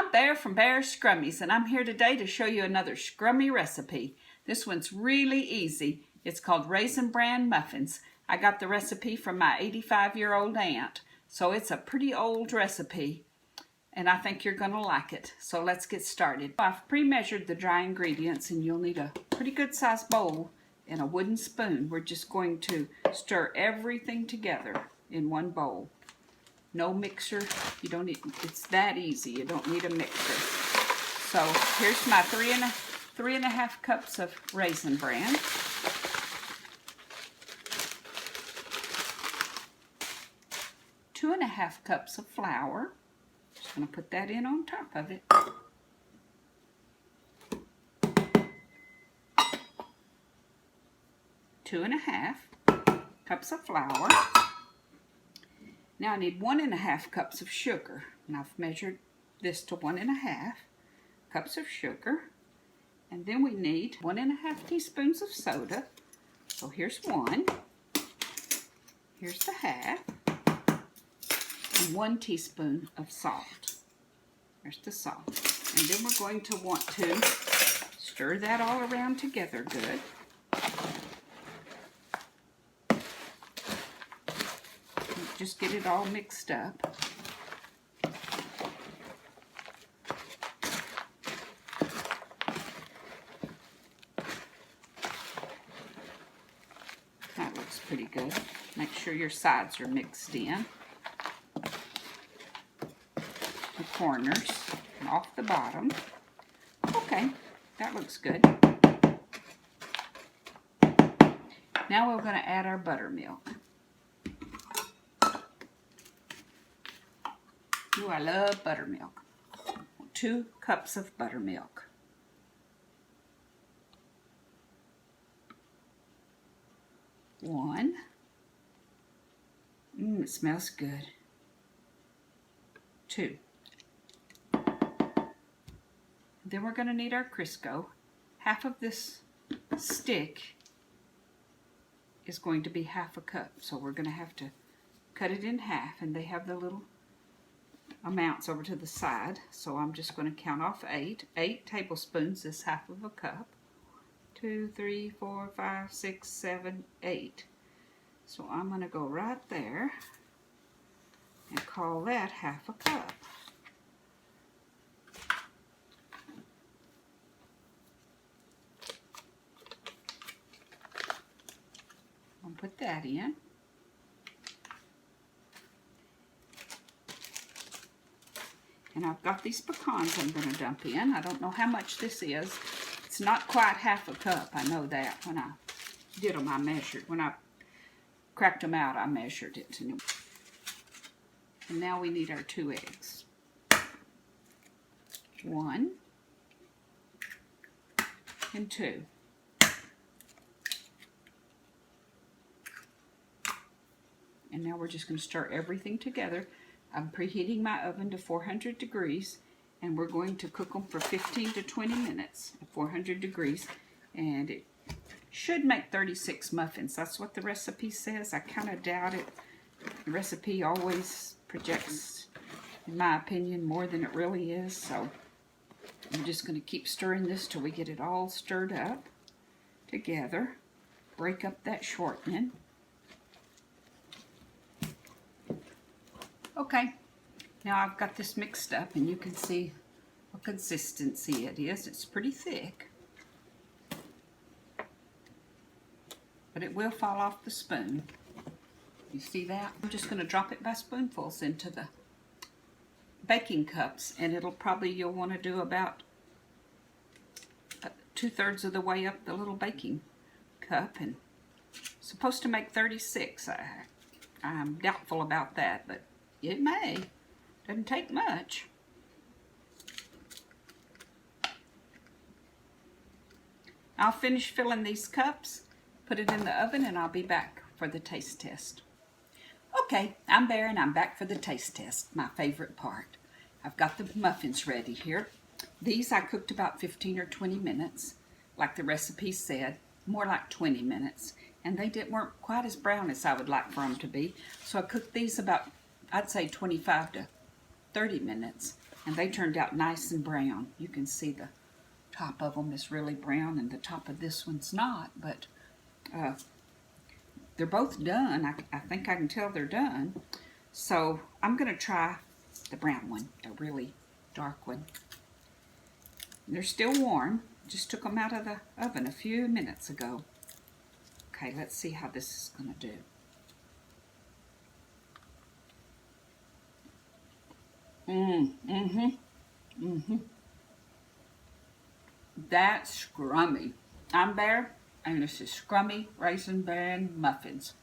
I'm Bear from Bear's Scrummies, and I'm here today to show you another Scrummy recipe. This one's really easy. It's called Raisin Bran Muffins. I got the recipe from my 85-year-old aunt, so it's a pretty old recipe, and I think you're going to like it. So let's get started. I've pre-measured the dry ingredients, and you'll need a pretty good sized bowl and a wooden spoon. We're just going to stir everything together in one bowl. No mixer. You don't need, it's that easy. You don't need a mixer. So here's my three and a half cups of Raisin Bran. Two and a half cups of flour. Just going to put that in on top of it. Two and a half cups of flour. Now I need 1.5 cups of sugar, and I've measured this to 1.5 cups of sugar. And then we need 1.5 teaspoons of soda. So here's one, here's the half, and 1 teaspoon of salt. There's the salt. And then we're going to want to stir that all around together good. Just get it all mixed up. That looks pretty good. Make sure your sides are mixed in. The corners and off the bottom. Okay, that looks good. Now we're going to add our buttermilk. Ooh, I love buttermilk. 2 cups of buttermilk. 1. It smells good. 2. Then we're going to need our Crisco. Half of this stick is going to be 1/2 cup. So we're going to have to cut it in half, and they have the little amounts over to the side, so I'm just going to count off 8. 8 tablespoons is 1/2 cup. 2, 3, 4, 5, 6, 7, 8. So I'm going to go right there and call that 1/2 cup. I'll put that in. And I've got these pecans I'm going to dump in. I don't know how much this is. It's not quite 1/2 cup. I know that. When I did them, I measured. When I cracked them out, I measured it. And now we need our 2 eggs. 1 and 2. And now we're just going to stir everything together. I'm preheating my oven to 400 degrees, and we're going to cook them for 15 to 20 minutes at 400 degrees, and it should make 36 muffins. That's what the recipe says. I kind of doubt it. The recipe always projects, in my opinion, more than it really is, so I'm just going to keep stirring this till we get it all stirred up together. Break up that shortening. Okay, now I've got this mixed up, and you can see what consistency it is. It's pretty thick, but it will fall off the spoon. You see that? I'm just going to drop it by spoonfuls into the baking cups, and it'll probably, you'll want to do about 2/3 of the way up the little baking cup, and it's supposed to make 36. I'm doubtful about that, but it may. Doesn't take much. I'll finish filling these cups, put it in the oven, and I'll be back for the taste test. Okay, I'm Bear, and I'm back for the taste test, my favorite part. I've got the muffins ready here. These I cooked about 15 or 20 minutes, like the recipe said, more like 20 minutes. And they weren't quite as brown as I would like for them to be. So I cooked these about, I'd say 25 to 30 minutes. And they turned out nice and brown. You can see the top of them is really brown and the top of this one's not, but they're both done. I think I can tell they're done. So I'm going to try the brown one, the really dark one. They're still warm. Just took them out of the oven a few minutes ago. Okay, let's see how this is going to do. That's Scrummy. I'm Bear, and this is Scrummy Raisin Bran Muffins.